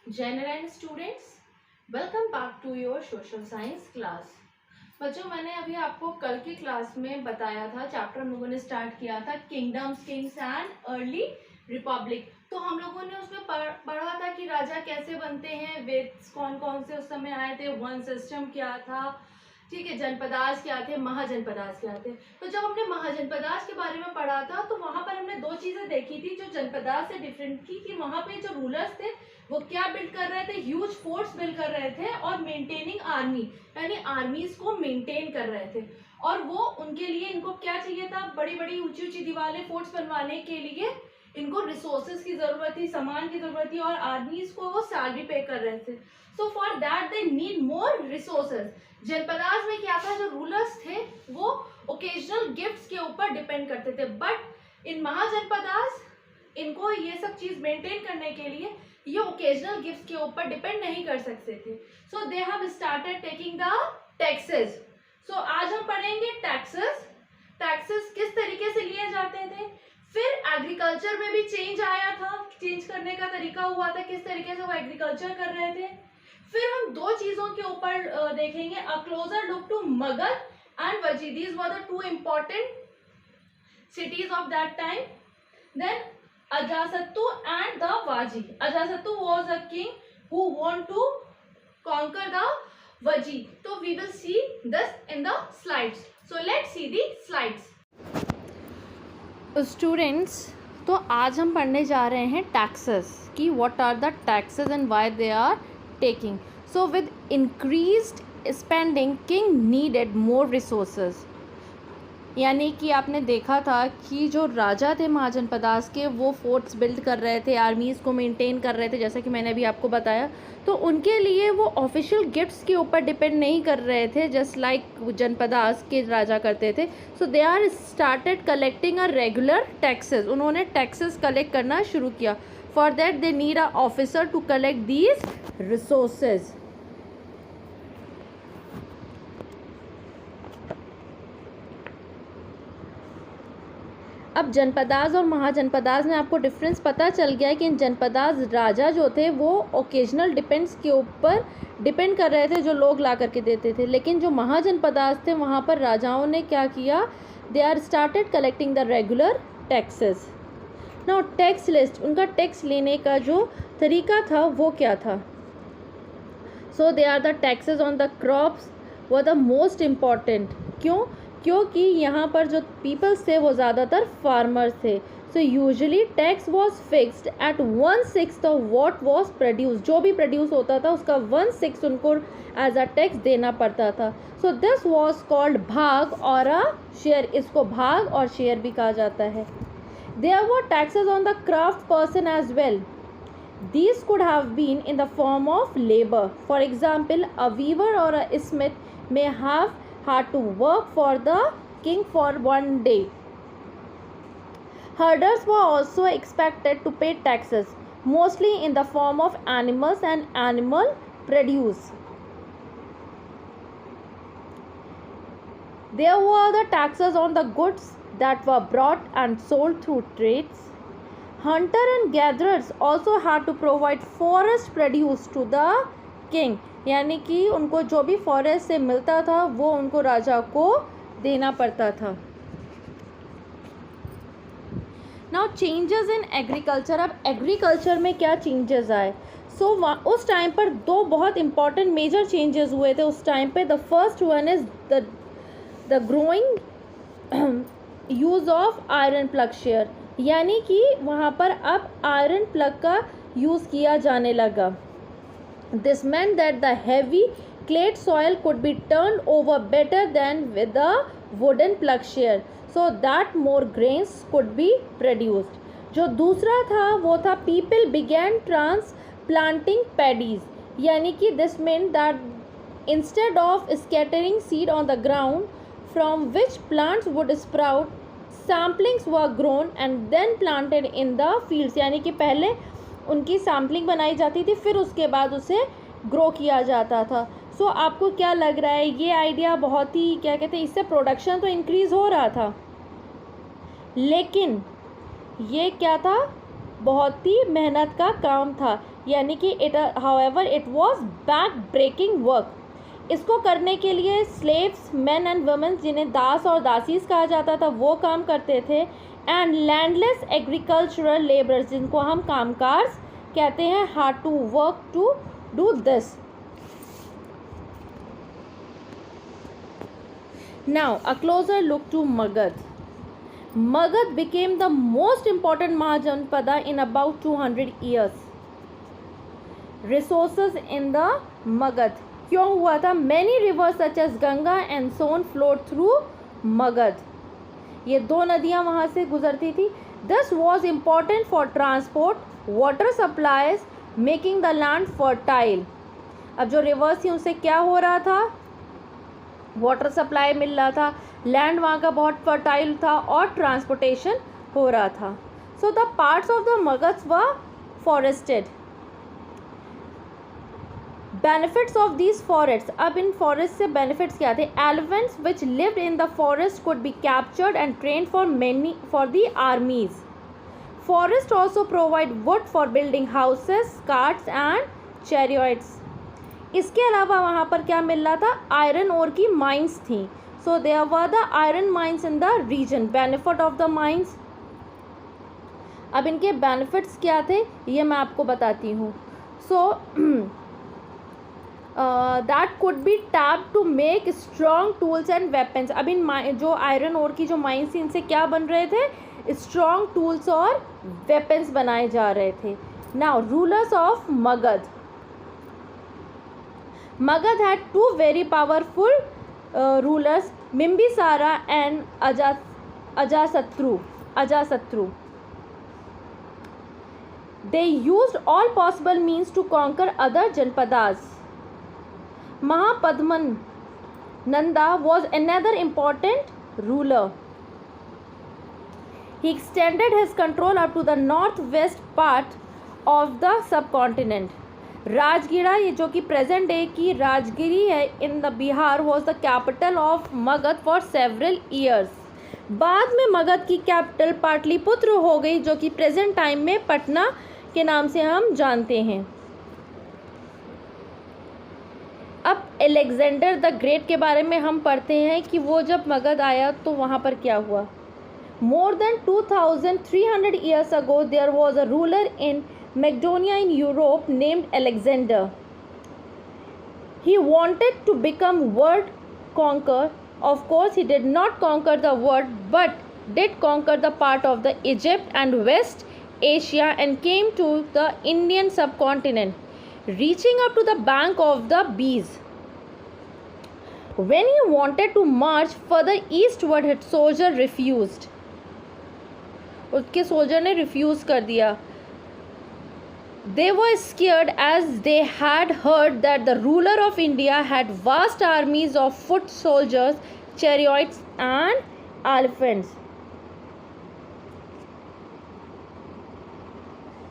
General students, welcome back to your social science class। बच्चों, मैंने अभी आपको कल की क्लास में बताया था, चैप्टर हम लोगों ने स्टार्ट किया था kingdoms, Kings and early Republic. तो हम लोगों ने उसमें पढ़ा था कि राजा कैसे बनते हैं, वेद्स कौन कौन से उस समय आए थे, वन सिस्टम क्या था, ठीक है, जनपदास क्या थे, महाजनपदास क्या थे। तो जब हमने महाजनपदास के बारे में पढ़ा था तो वहां पर हमने दो चीजें देखी थी जो जनपदास से डिफरेंट थी, कि वहां पे जो रूलर्स थे वो क्या बिल्ड कर रहे थे, ह्यूज फोर्स बिल्ड कर रहे थे और मेंटेनिंग आर्मी, यानी आर्मीज को मेंटेन कर रहे थे। और वो उनके लिए इनको क्या चाहिए था, बड़ी बड़ी ऊंची ऊंची दीवारें फोर्ट्स बनवाने के लिए इनको रिसोर्सेज की जरूरत थी, सामान की जरूरत थी, और आर्मीज को वो सैलरी पे कर रहे थे। So for that they need more resources. Janapadas में क्या था, जो रूलर्स थे वो ओकेजनल गिफ्ट्स के ऊपर डिपेंड करते थे, बट इन महाजनपदास इनको ये सब चीज मेंटेन करने के लिए ये ओकेजनल गिफ्ट्स के ऊपर डिपेंड नहीं कर सकते थे। So they have started taking the taxes. So आज हम पढ़ेंगे टैक्सेस। टैक्सेस किस तरीके से लिए जाते थे, फिर एग्रीकल्चर में भी चेंज आया था, चेंज करने का तरीका हुआ था, किस तरीके से वो एग्रीकल्चर कर रहे थे। फिर हम दो चीजों के ऊपर देखेंगे, a closer look to Magadha and Vajji, these were the two important cities of that time. Then Ajasattu and the Vaji. Ajasattu was a king who want to conquer the Vaji. So we will see this in the slides. So let's see the slides. Students, तो आज हम पढ़ने जा रहे हैं taxes कि what are the taxes and why they are taking. So with increased spending king needed more resources, यानी कि आपने देखा था कि जो राजा थे महाजनपदास के वो फोर्ट्स बिल्ड कर रहे थे, आर्मीज़ को मेंटेन कर रहे थे, जैसा कि मैंने अभी आपको बताया। तो उनके लिए वो ऑफिशियल गिफ्ट्स के ऊपर डिपेंड नहीं कर रहे थे, जस्ट लाइक जनपदास के राजा करते थे। So they are started collecting a regular taxes. उन्होंने टैक्सेस कलेक्ट करना शुरू किया। For that they need a officer to collect these resources. अब जनपदास और महाजनपदास में आपको डिफरेंस पता चल गया है कि इन जनपदास राजा जो थे वो ओकेजनल डिपेंड्स के ऊपर डिपेंड कर रहे थे, जो लोग ला करके देते थे। लेकिन जो महाजनपदास थे वहाँ पर राजाओं ने क्या किया, they are started collecting the regular taxes. Now tax list, उनका टैक्स लेने का जो तरीका था वो क्या था। So they are the taxes on the crops were the most important. क्यों? क्योंकि यहाँ पर जो पीपल्स थे वो ज़्यादातर फार्मर्स थे। So usually tax was fixed at 1/6 of what was produce. जो भी प्रोड्यूस होता था उसका 1/6 उनको एज अ टैक्स देना पड़ता था। सो दिस वॉज कॉल्ड भाग और अ शेयर। इसको भाग और शेयर भी कहा जाता है। There were taxes on the craft person as well. These could have been in the form of labor. For example, a weaver or a smith may have had to work for the king for one day. Herders were also expected to pay taxes, mostly in the form of animals and animal produce. There were the taxes on the goods that were brought and sold through trades. Hunter and gatherers also had to provide forest produce to the king, यानी कि उनको जो भी forest से मिलता था वो उनको राजा को देना पड़ता था। Now changes in agriculture. अब एग्रीकल्चर में क्या चेंजेस आए। सो उस टाइम पर दो बहुत इंपॉर्टेंट मेजर चेंजेस हुए थे उस टाइम पे। The first one is the growing use of iron plug share, यानी कि वहाँ पर अब आयरन प्लग का यूज़ किया जाने लगा। This meant that the heavy clayed soil could be turned over better than with a wooden plug shear, so that more grains could be produced. जो दूसरा था वो था people began transplanting paddies, यानी कि this meant that instead of scattering seed on the ground from which plants would sprout, samplings were grown and then planted in the fields, यानी कि पहले उनकी सैम्पलिंग बनाई जाती थी फिर उसके बाद उसे ग्रो किया जाता था। सो आपको क्या लग रहा है, ये आइडिया बहुत ही क्या कहते हैं, इससे प्रोडक्शन तो इंक्रीज़ हो रहा था, लेकिन ये क्या था, बहुत ही मेहनत का काम था, यानी कि it however it was back breaking work. इसको करने के लिए स्लेव्स, मैन एंड वुमेन जिन्हें दास और दासीज कहा जाता था वो काम करते थे, एंड लैंडलेस एग्रीकल्चरल लेबरर्स जिनको हम कामकाज कहते हैं, hard to work to do this. Now a closer look to Magadh. Magad became the most important Mahajanpada in about 200 years. Resources in the Magad. क्यों हुआ था? Many rivers such as Ganga and Son flowed through Magad. ये दो नदियाँ वहाँ से गुजरती थी. This was important for transport, water supplies, making the land fertile. अब जो रिवर्स थी उनसे क्या हो रहा था? वाटर सप्लाई मिल रहा था, लैंड वहाँ का बहुत फर्टाइल था और ट्रांसपोर्टेशन हो रहा था. So the parts of the Magadh were forested. Benefits of these forest. अब इन फॉरेस्ट से बेनिफिट्स क्या थे? Elephants which lived in the forest could be captured and trained for the armies. Forest also provide wood for building houses, carts and chariots. इसके अलावा वहाँ पर क्या मिल रहा था? आयरन ओर की माइंस थी. So there were the iron mines in the region. Benefit of the mines. अब इनके बेनिफिट्स क्या थे ये मैं आपको बताती हूँ. So that could be tap to make strong tools and weapons. अब इन जो आयरन ओर की जो माइंस थी इनसे क्या बन रहे थे? स्ट्रॉन्ग टूल्स और वेपन्स बनाए जा रहे थे. Now rulers of Magadh. Magad had two very powerful rulers, Bimbisara and Ajasatru. They used all possible means to conquer other Janpadas. Mahapadman Nanda was another important ruler. He extended his control up to the northwest part of the subcontinent. राजगीरा, ये जो कि present day की राजगिरी है in the Bihar, was the capital of Magadh for several years. बाद में मगध की capital Pataliputra हो गई जो कि प्रेजेंट टाइम में पटना के नाम से हम जानते हैं. अब अलेक्जेंडर द ग्रेट के बारे में हम पढ़ते हैं कि वो जब मगध आया तो वहाँ पर क्या हुआ. More than 2300 years ago there was a ruler in Macedonia in Europe named Alexander. He wanted to become world conqueror. Of course, he did not conquer the world, but did conquer the part of the Egypt and West Asia and came to the Indian subcontinent, reaching up to the bank of the Beas. When he wanted to march further eastward, his soldier refused. उसके soldier ने refuse कर दिया. They were scared as they had heard that the ruler of India had vast armies of foot soldiers, chariots and elephants.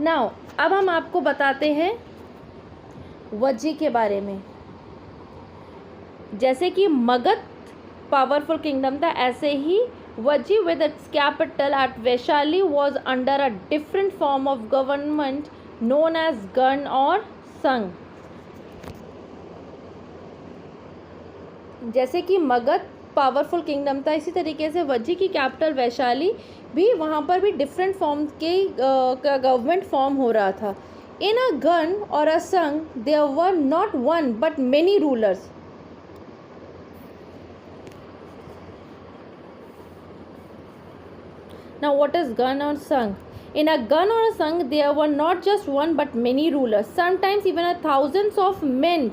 Now, अब हम आपको बताते हैं वज्जी के बारे में. जैसे कि मगध पावरफुल किंगडम था, ऐसे ही Vajji with its capital at Vaishali was under a different form of government known as Gan or Sangh. जैसे कि मगध पावरफुल किंगडम था, इसी तरीके से वज्जी की कैपिटल वैशाली भी, वहाँ पर भी डिफरेंट फॉर्म के गवर्नमेंट फॉर्म हो रहा था. इन अ गन और a sangha there were not one but many rulers. Now what is Gan or Sangh? In a Gan or a Sangh, there were not just one but many rulers. Sometimes even thousands of men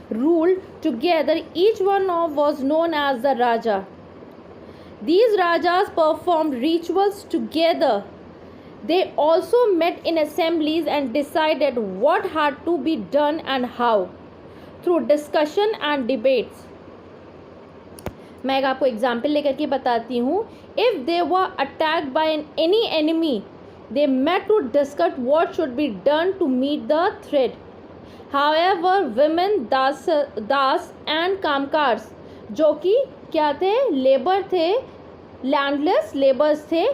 ruled together. Each one was known as the Raja. These Rajas performed rituals together. They also met in assemblies and decided what had to be done and how, through discussion and debates. मैं आपको example लेकर के बताती हूँ. If they were attacked by any enemy, they met to discuss what should be done to meet the threat. However, women, das and kamkars, जो कि क्या थे? लेबर थे, लैंडलेस लेबर्स थे,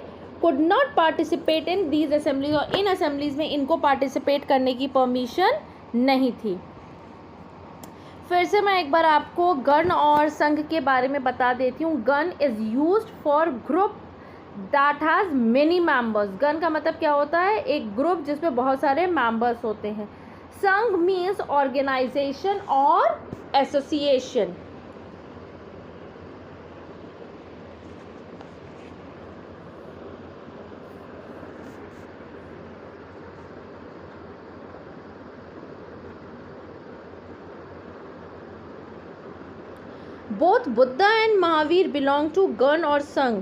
could not participate in these assemblies, और इन assemblies में इनको participate करने की परमिशन नहीं थी। फिर से मैं एक बार आपको गण और संघ के बारे में बता देती हूँ। गण is used for group that has many members. गण का मतलब क्या होता है? एक ग्रुप जिसमें बहुत सारे मेंबर्स होते हैं। संघ मीन्स ऑर्गेनाइजेशन और association. Both Buddha and Mahavir belong to Gan or Sangh.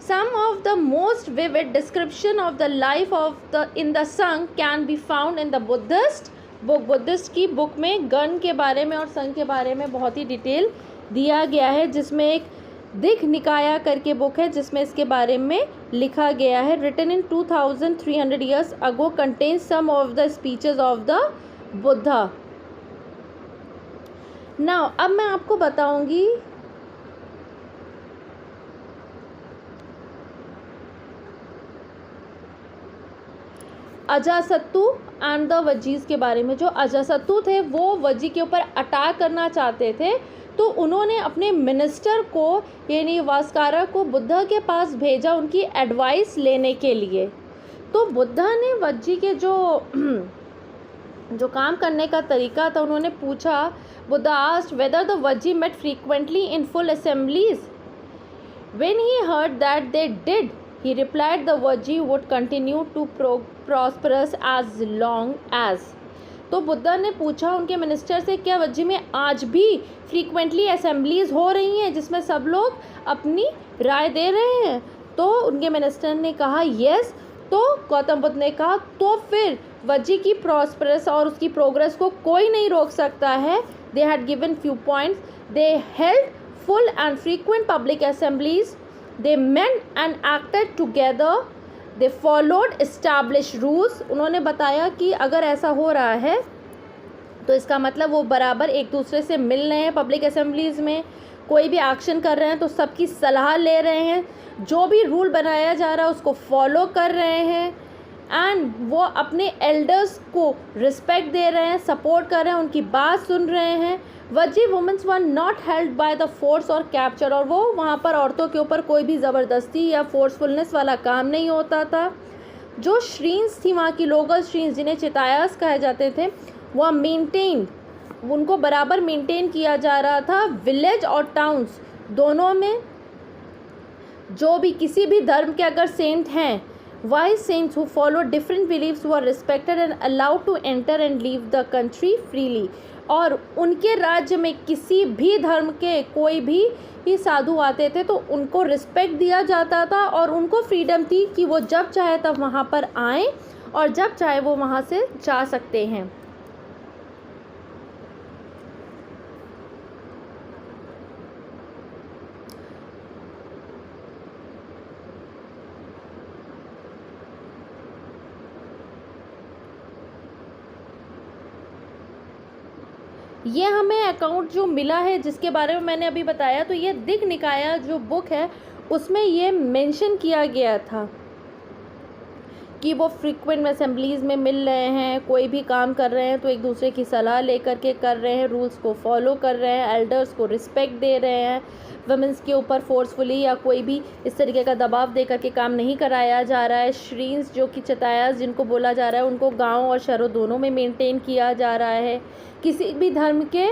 Some of the most vivid description of the life of in the Sangh can be found in the Buddhist book. Buddhist की book में गण के बारे में और संघ के बारे में बहुत ही डिटेल दिया गया है, जिसमें एक दिक निकाया करके बुक है जिसमें इसके बारे में लिखा गया है। Written in 2300 years ago, contains some of the speeches of the Buddha. Now अब मैं आपको बताऊंगी अजासत्तु एंड द वजीज के बारे में। जो अजासत्तु थे वो वजी के ऊपर अटैक करना चाहते थे, तो उन्होंने अपने मिनिस्टर को यानी वास्कारा को बुद्धा के पास भेजा उनकी एडवाइस लेने के लिए। तो बुद्धा ने वजी के जो काम करने का तरीका था उन्होंने पूछा। Buddha asked whether the Vajji met frequently in full assemblies. When he heard that they did, he replied the Vajji would continue to prosperous as long as. तो बुद्धा ने पूछा उनके मिनिस्टर से, क्या वज्जी में आज भी फ्रीक्वेंटली असेंबलीज हो रही हैं जिसमें सब लोग अपनी राय दे रहे हैं? तो उनके मिनिस्टर ने कहा यस। तो गौतम बुद्ध ने कहा तो फिर वज्जी की प्रॉस्परस और उसकी प्रोग्रेस को कोई नहीं रोक सकता है। They had given few points. They held full and frequent public assemblies. They met and acted together. They followed established rules. उन्होंने बताया कि अगर ऐसा हो रहा है तो इसका मतलब वो बराबर एक दूसरे से मिल रहे हैं, पब्लिक असेंबलीज़ में कोई भी एक्शन कर रहे हैं तो सबकी सलाह ले रहे हैं, जो भी रूल बनाया जा रहा है उसको फॉलो कर रहे हैं, एंड वो अपने एल्डर्स को रिस्पेक्ट दे रहे हैं, सपोर्ट कर रहे हैं, उनकी बात सुन रहे हैं। वजी women's were not held by the force और कैप्चर, और वो वहाँ पर औरतों के ऊपर कोई भी ज़बरदस्ती या फोर्सफुलनेस वाला काम नहीं होता था। जो श्रीन्स थी वहाँ की लोकल श्रीन्स जिन्हें चितायास कहे जाते थे, वह मेंटेन, उनको बराबर मेंटेन किया जा रहा था विलेज और टाउन्स दोनों में। जो भी किसी भी धर्म के अगर सेंट हैं, wise saints who followed different beliefs were respected and allowed to enter and leave the country freely. और उनके राज्य में किसी भी धर्म के कोई भी साधु आते थे तो उनको रिस्पेक्ट दिया जाता था और उनको फ्रीडम थी कि वो जब चाहे तब वहाँ पर आएँ और जब चाहे वो वहाँ से जा सकते हैं। ये हमें अकाउंट जो मिला है जिसके बारे में मैंने अभी बताया, तो ये दिक निकाया जो बुक है उसमें ये मेंशन किया गया था कि वो फ्रीक्वेंट असेंबलीज़ में मिल रहे हैं, कोई भी काम कर रहे हैं तो एक दूसरे की सलाह लेकर के कर रहे हैं, रूल्स को फॉलो कर रहे हैं, एल्डर्स को रिस्पेक्ट दे रहे हैं, वुमेंस के ऊपर फोर्सफुली या कोई भी इस तरीके का दबाव दे करके काम नहीं कराया जा रहा है। श्रीन्स जो कि चितायास जिनको बोला जा रहा है उनको गाँव और शहरों दोनों में मेंटेन किया जा रहा है। किसी भी धर्म के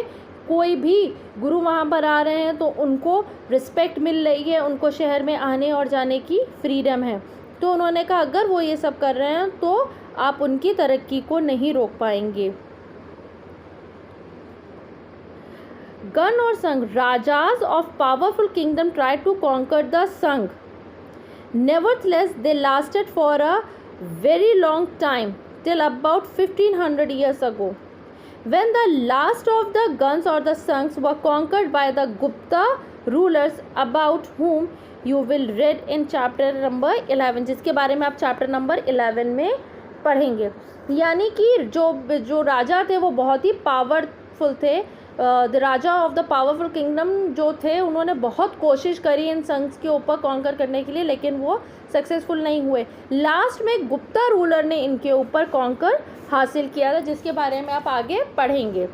कोई भी गुरु वहाँ पर आ रहे हैं तो उनको रिस्पेक्ट मिल रही है, उनको शहर में आने और जाने की फ्रीडम है। तो उन्होंने कहा अगर वो ये सब कर रहे हैं तो आप उनकी तरक्की को नहीं रोक पाएंगे। गण और संघ, rajas of powerful kingdom try to conquer the sangha, nevertheless they lasted for a very long time till about 1500 years ago. When the last of the Gans or the Sanghs were conquered by the Gupta rulers, about whom you will read in chapter number 11, जिसके बारे में आप chapter number 11 में पढ़ेंगे। यानी कि जो राजा थे वो बहुत ही पावरफुल थे the Raja of the powerful kingdom जो थे उन्होंने बहुत कोशिश करी इन संघ के ऊपर कॉन्कर करने के लिए, लेकिन वो सक्सेसफुल नहीं हुए। लास्ट में गुप्ता रूलर ने इनके ऊपर कॉन्कर हासिल किया था, जिसके बारे में आप आगे पढ़ेंगे।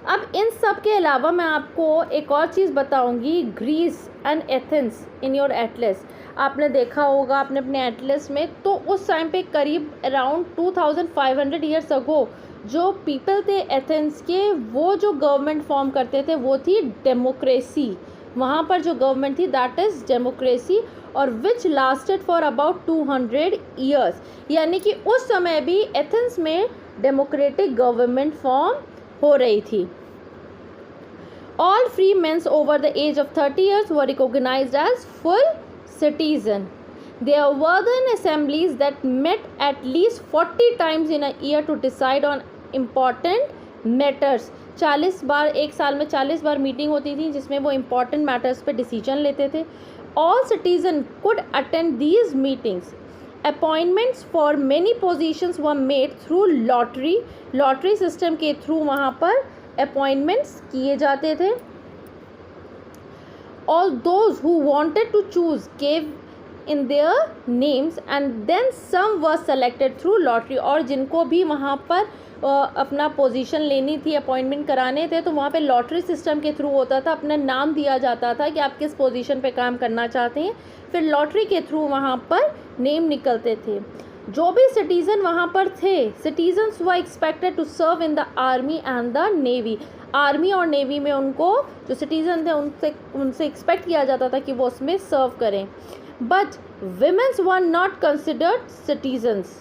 अब इन सब के अलावा मैं आपको एक और चीज़ बताऊंगी, Greece and Athens in your atlas. आपने देखा होगा आपने अपने एटलस में, तो उस टाइम पे करीब अराउंड 2500 ईयर्स अगो जो पीपल थे एथेंस के, वो जो गवर्नमेंट फॉर्म करते थे वो थी डेमोक्रेसी। वहाँ पर जो गवर्नमेंट थी दैट इज़ डेमोक्रेसी, और विच लास्टेड फॉर अबाउट 200 ईयर्स। यानी कि उस समय भी एथेंस में डेमोक्रेटिक गवर्नमेंट फॉर्म हो रही थी। All free men over the age of 30 years were recognized as full citizen. There were then assemblies that met at least 40 times in a year to decide on important matters. 40 बार, एक साल में 40 बार meeting होती थी जिसमें वो important matters पे decision लेते थे। All citizens could attend these meetings. Appointments for many positions were made through lottery. Lottery system के थ्रू वहाँ पर अपॉइंटमेंट्स किए जाते थे। All those who wanted to choose gave in their names and then some were selected through lottery। और जिनको भी वहाँ पर अपना पोजीशन लेनी थी, अपॉइंटमेंट कराने थे, तो वहाँ पे लॉटरी सिस्टम के थ्रू होता था, अपना नाम दिया जाता था कि आप किस पोजीशन पे काम करना चाहते हैं, फिर लॉटरी के थ्रू वहाँ पर नेम निकलते थे। जो भी सिटीज़न वहाँ पर थे, citizens were expected to serve in the army and the navy. Army और नेवी में उनको, जो सिटीज़न थे उनसे एक्सपेक्ट किया जाता था कि वो उसमें सर्व करें। But women's were not considered citizens,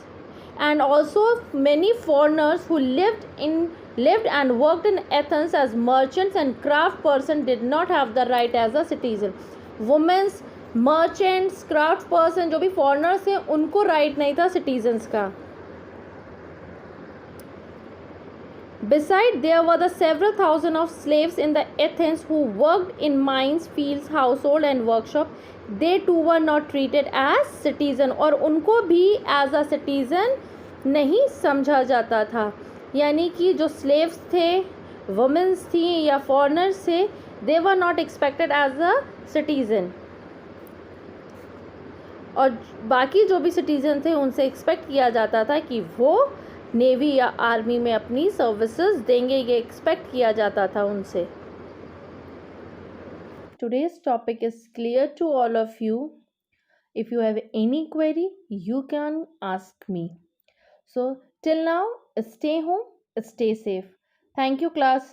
and also many foreigners who lived and worked in Athens as merchants and craft person did not have the right as a citizen। Women's, merchants, craft person जो भी foreigners हैं उनको right नहीं था citizens का। Besides, there were the several thousand of slaves in the Athens who worked in mines, fields, household and workshop। They too were not treated as citizen, और उनको भी as a citizen नहीं समझा जाता था। यानी कि जो स्लेव्स थे, वुमेन्स थी या फॉरेनर्स थे, they were not expected as a citizen, और बाकी जो भी सिटीज़न थे उनसे एक्सपेक्ट किया जाता था कि वो नेवी या आर्मी में अपनी सर्विसेज देंगे, ये एक्सपेक्ट किया जाता था उनसे। Today's topic is clear to all of you. If you have any query, you can ask me. So till now, stay home, stay safe. Thank you, class.